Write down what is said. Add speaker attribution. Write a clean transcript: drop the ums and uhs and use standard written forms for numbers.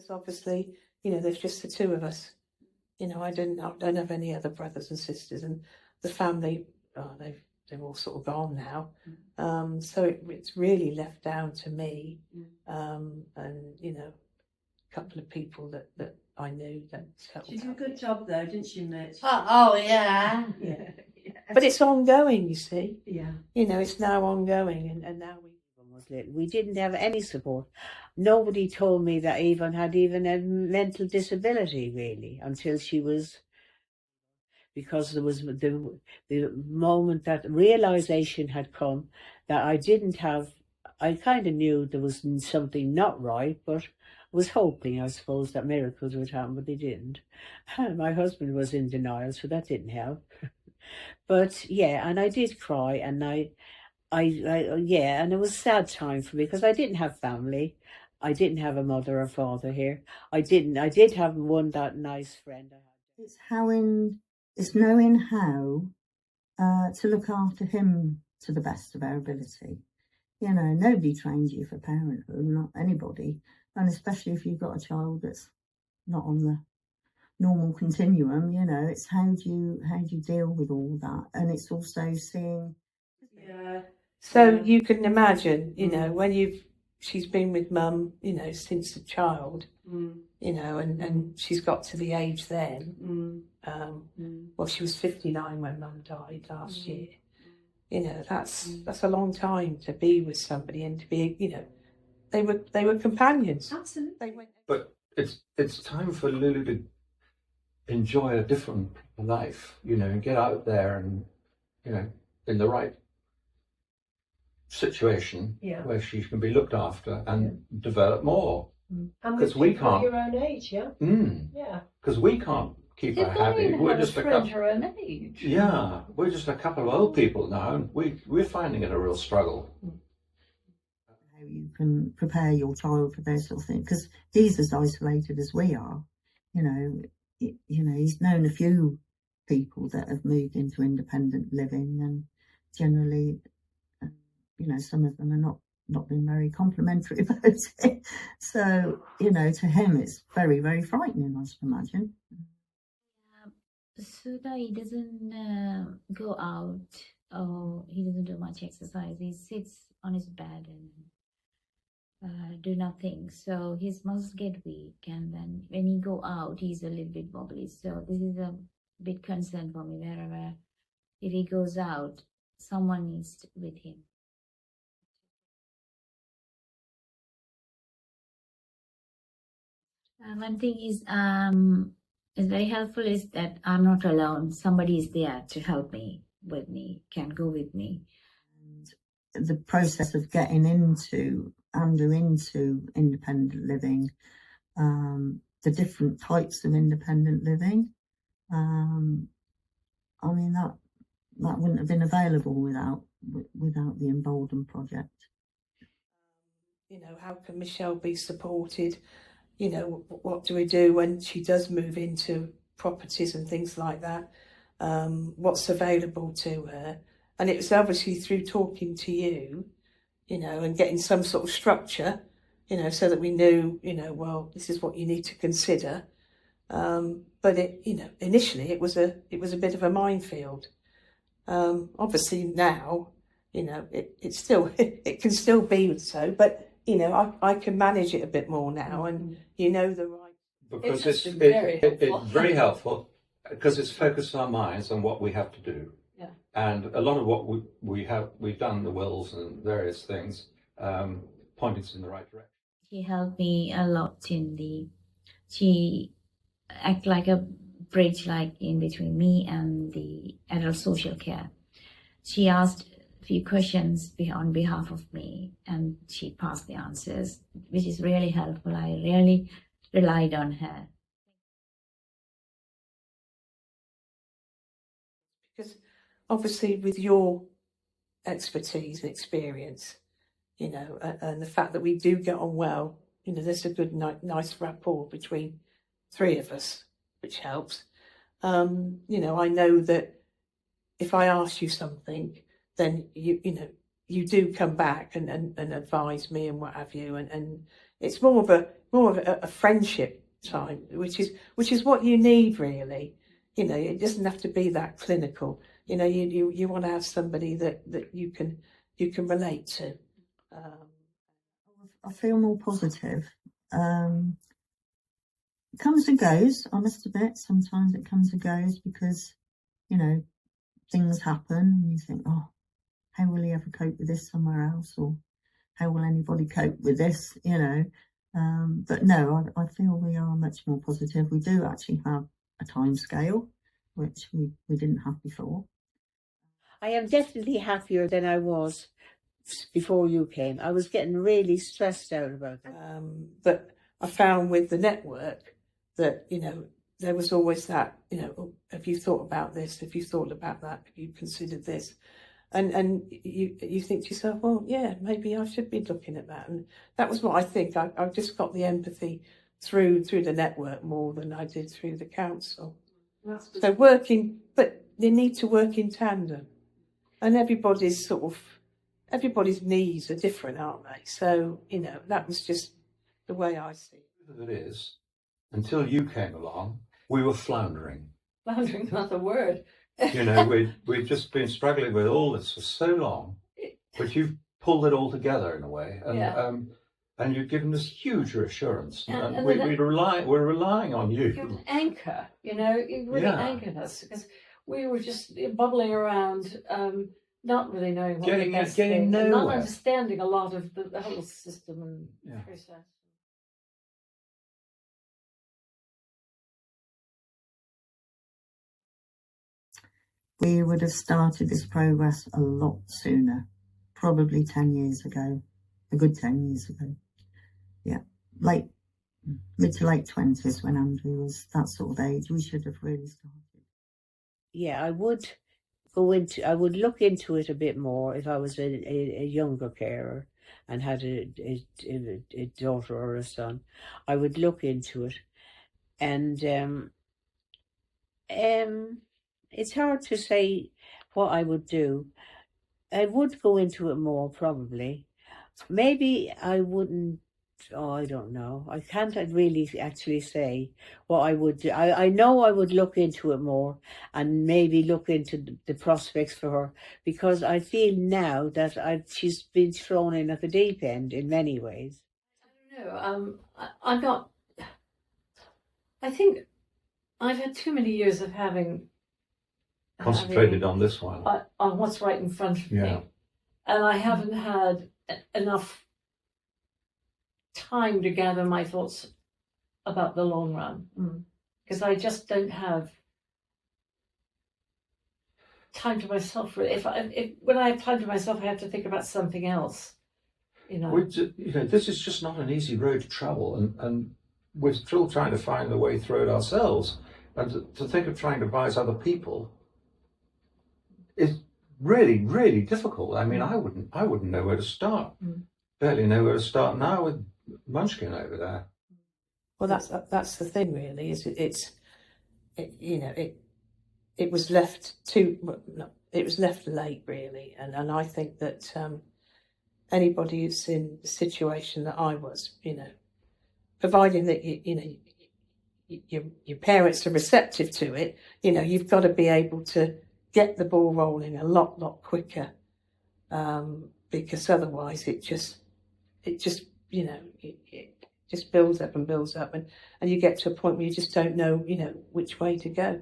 Speaker 1: Because obviously, you know, there's just the two of us. You know, I don't have any other brothers and sisters, and the family, they've all sort of gone now. So it's really left down to me, and you know, a couple of people that I knew that helped.
Speaker 2: She did a good job though, didn't she, Mitch?
Speaker 3: Oh yeah.
Speaker 2: Yeah.
Speaker 1: But it's ongoing, you see.
Speaker 2: Yeah.
Speaker 1: You know, it's now ongoing, and now
Speaker 3: we didn't have any support. Nobody told me that Yvonne had even a mental disability, really, until she was, because there was the moment that realization had come that I didn't have, I kind of knew there was something not right, but was hoping, I suppose, that miracles would happen, but they didn't. My husband was in denial, so that didn't help. But yeah, and I did cry, and yeah, and it was a sad time for me because I didn't have family. I didn't have a mother or father here. I did have that nice friend I had.
Speaker 4: It's knowing how to look after him to the best of our ability. You know, nobody trains you for parenthood, not anybody, and especially if you've got a child that's not on the normal continuum. You know, it's how do you deal with all that, and it's also seeing.
Speaker 1: Yeah. So you can imagine, you know, when she's been with mum, you know, since a child, you know, and she's got to the age then. Well, she was 59 when mum died last year. You know, that's a long time to be with somebody and to be, you know, they were companions.
Speaker 2: Absolutely.
Speaker 5: But it's time for Lulu to enjoy a different life, you know, and get out there and, you know, in the right situation where she can be looked after and develop more.
Speaker 2: Because
Speaker 5: we can't.
Speaker 2: Your own age, yeah. Yeah.
Speaker 5: Because we can't keep her happy. We're just
Speaker 3: her own age.
Speaker 5: Yeah, we're just a couple of old people now, and we're finding it a real struggle.
Speaker 4: How you can prepare your child for those sort of things, because he's as isolated as we are. You know, he's known a few people that have moved into independent living, and generally, you know, some of them are not been very complimentary about it. So, you know, to him, it's very, very frightening, I should imagine.
Speaker 6: Sudha, he doesn't go out, or he doesn't do much exercise. He sits on his bed and do nothing. So his muscles get weak, and then when he go out, he's a little bit wobbly. So this is a big concern for me. Wherever, if he goes out, someone needs with him. One thing is very helpful is that I'm not alone. Somebody is there to help me, can go with me.
Speaker 4: And the process of getting into independent living, the different types of independent living, I mean, that wouldn't have been available without the Embolden project.
Speaker 1: You know, how can Michelle be supported? You know, what do we do when she does move into properties and things like that? What's available to her? And it was obviously through talking to you, you know, and getting some sort of structure, you know, so that we knew, you know, well, this is what you need to consider. But it, you know, initially it was a bit of a minefield. Obviously now, you know, it still it can still be so, but you know, I can manage it a bit more now, and you know the right.
Speaker 5: Because it's very helpful because it's focused our minds on what we have to do.
Speaker 2: Yeah.
Speaker 5: And a lot of what we've done, the wills and various things, pointed us in the right direction.
Speaker 6: She helped me a lot she act like a bridge, like in between me and the adult social care. She asked a few questions on behalf of me, and she passed the answers, which is really helpful. I really relied on her.
Speaker 1: Because obviously with your expertise and experience, you know, and the fact that we do get on well, you know, there's a good, nice rapport between three of us, which helps. You know, I know that if I ask you something, then you know, you do come back and advise me and what have you, and it's more of a friendship time, which is what you need really. You know, it doesn't have to be that clinical. You know, you want to have somebody that you can relate to.
Speaker 4: I feel more positive. It comes and goes, I must admit. Sometimes it comes and goes because, you know, things happen and you think, oh, how will he ever cope with this somewhere else? Or how will anybody cope with this, you know? But no, I feel we are much more positive. We do actually have a time scale, which we didn't have before.
Speaker 3: I am definitely happier than I was before you came. I was getting really stressed out about that.
Speaker 1: But I found with the network that, you know, there was always that, you know, oh, have you thought about this? Have you thought about that? Have you considered this? And you think to yourself, well, yeah, maybe I should be looking at that. And that was what I think. I just got the empathy through the network more than I did through the council. So but they need to work in tandem. And everybody's needs are different, aren't they? So, you know, that was just the way I see it.
Speaker 5: It is, until you came along, we were floundering.
Speaker 2: Floundering, not a word.
Speaker 5: You know, we'd just been struggling with all this for so long, but you've pulled it all together in a way, and and you've given us huge reassurance. And we're relying on you.
Speaker 2: You're an anchor, you know. You really anchored us because we were just bubbling around, not really knowing what the best thing, and not understanding a lot of the whole system and process.
Speaker 4: We would have started this progress a lot sooner, probably 10 years ago, a good 10 years ago. Yeah, mid to late 20s when Andrew was that sort of age, we should have really started.
Speaker 3: Yeah, I would look into it a bit more if I was a younger carer and had a daughter or a son. I would look into it, and it's hard to say what I would do. I would go into it more, probably. Maybe I wouldn't. Oh, I don't know. I can't really actually say what I would do. I know I would look into it more and maybe look into the prospects for her, because I feel now that she's been thrown in at the deep end in many ways.
Speaker 2: I don't know. I'm not. I think I've had too many years of having
Speaker 5: Concentrated on this one.
Speaker 2: On what's right in front of me. And I haven't had enough time to gather my thoughts about the long run. Because I just don't have time to myself. If when I have time to myself, I have to think about something else. You know,
Speaker 5: this is just not an easy road to travel, and we're still trying to find the way through it ourselves. And to think of trying to advise other people is really, really difficult. I mean, I wouldn't know where to start. Barely know where to start now with Munchkin over there.
Speaker 1: Well, that's the thing, really. Is it was left it was left late, really, and I think that anybody who's in the situation that I was, you know, providing that your parents are receptive to it, you know, you've got to be able to get the ball rolling a lot quicker, because otherwise it just you know, it just builds up and you get to a point where you just don't know, you know, which way to go.